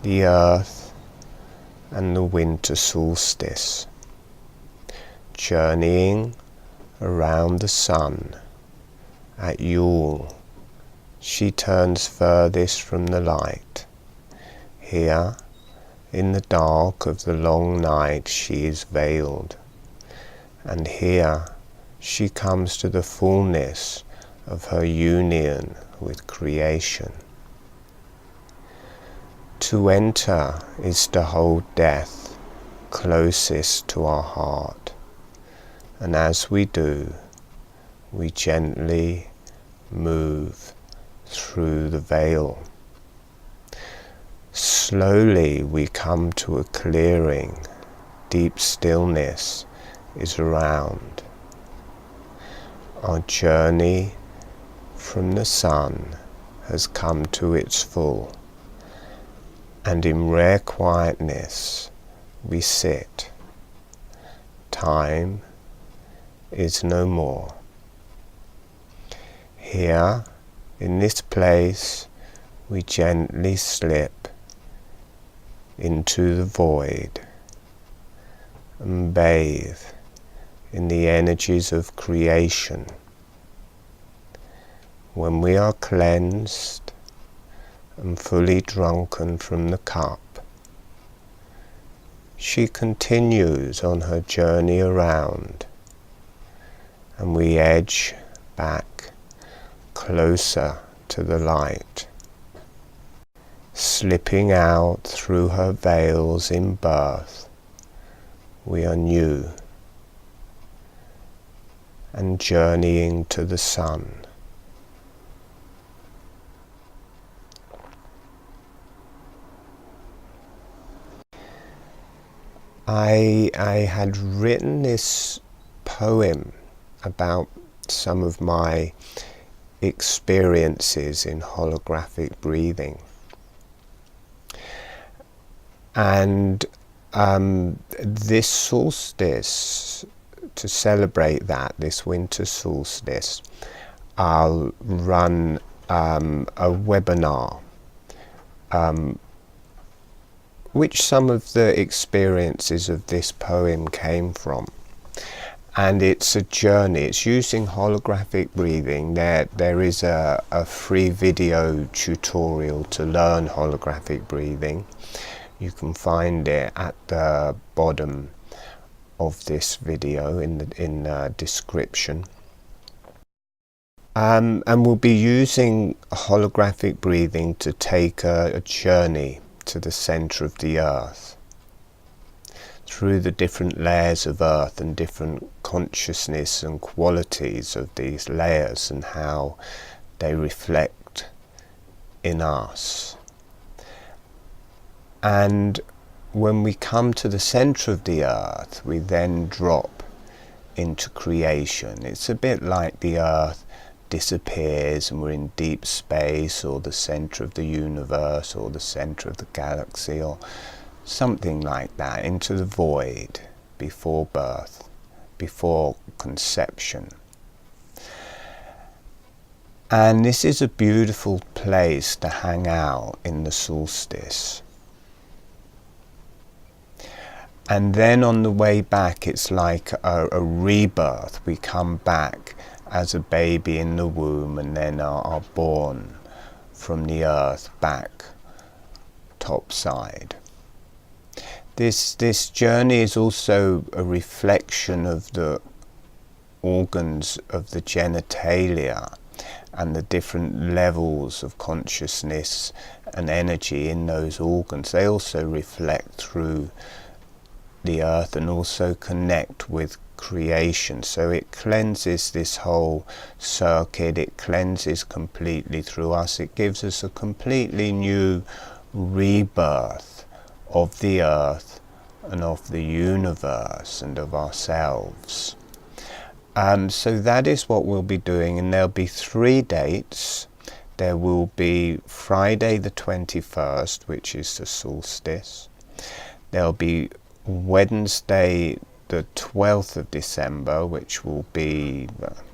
the earth and the winter solstice, journeying around the sun. At Yule, she turns furthest from the light. Here, in the dark of the long night, she is veiled, and here she comes to the fullness of her union with creation. To enter is to hold death closest to our heart, and as we do, we gently move through the veil. Slowly we come to a clearing. Deep stillness is around. Our journey from the sun has come to its full, and in rare quietness we sit. Time is no more. Here, in this place, we gently slip into the void and bathe in the energies of creation. When we are cleansed and fully drunken from the cup, she continues on her journey around, and we edge back closer to the light, slipping out through her veils in birth. We are new and journeying to the sun. I had written this poem about some of my experiences in holographic breathing, and this solstice, to celebrate that, this winter solstice, I'll run a webinar which some of the experiences of this poem came from. And it's a journey. It's using holographic breathing. There is a free video tutorial to learn holographic breathing. You can find it at the bottom of this video in the description. And we'll be using holographic breathing to take a journey to the center of the earth, through the different layers of earth and different consciousness and qualities of these layers and how they reflect in us. And when we come to the center of the earth, we then drop into creation. It's a bit like the earth disappears and we're in deep space, or the center of the universe, or the center of the galaxy, or something like that, into the void before birth, before conception. And this is a beautiful place to hang out in the solstice. And then on the way back, it's like a rebirth. We come back as a baby in the womb, and then are born from the earth back topside. This journey is also a reflection of the organs of the genitalia and the different levels of consciousness and energy in those organs. They also reflect through the earth and also connect with creation. So it cleanses this whole circuit. It cleanses completely through us. It gives us a completely new rebirth of the earth and of the universe and of ourselves. So that is what we'll be doing, and there'll be 3 dates. There will be Friday the 21st, which is the solstice. There'll be Wednesday the 12th of December, which will be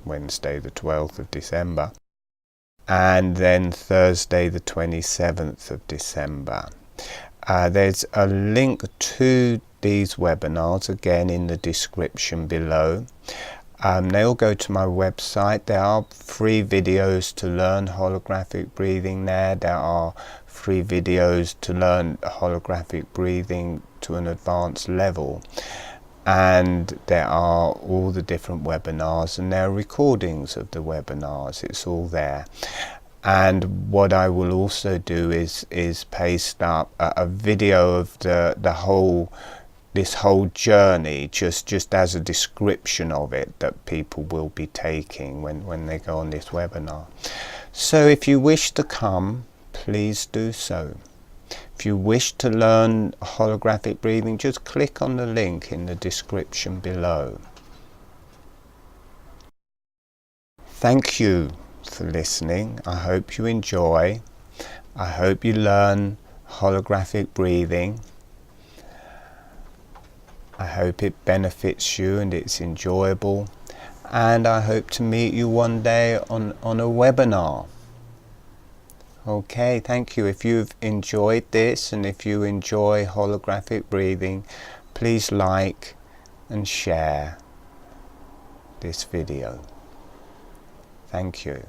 Wednesday the 12th of December, and then Thursday the 27th of December. There's a link to these webinars again in the description below. They all go to my website. There are free videos to learn holographic breathing there. There are free videos to learn holographic breathing to an advanced level. And there are all the different webinars, and there are recordings of the webinars. It's all there. And what I will also do is paste up a video of this whole journey, just as a description of it that people will be taking when they go on this webinar. So if you wish to come, please do so. If you wish to learn holographic breathing, just click on the link in the description below. Thank you for listening. I hope you enjoy. I hope you learn holographic breathing. I hope it benefits you and it's enjoyable. And I hope to meet you one day on a webinar. Okay, thank you. If you've enjoyed this and if you enjoy holographic breathing, please like and share this video. Thank you.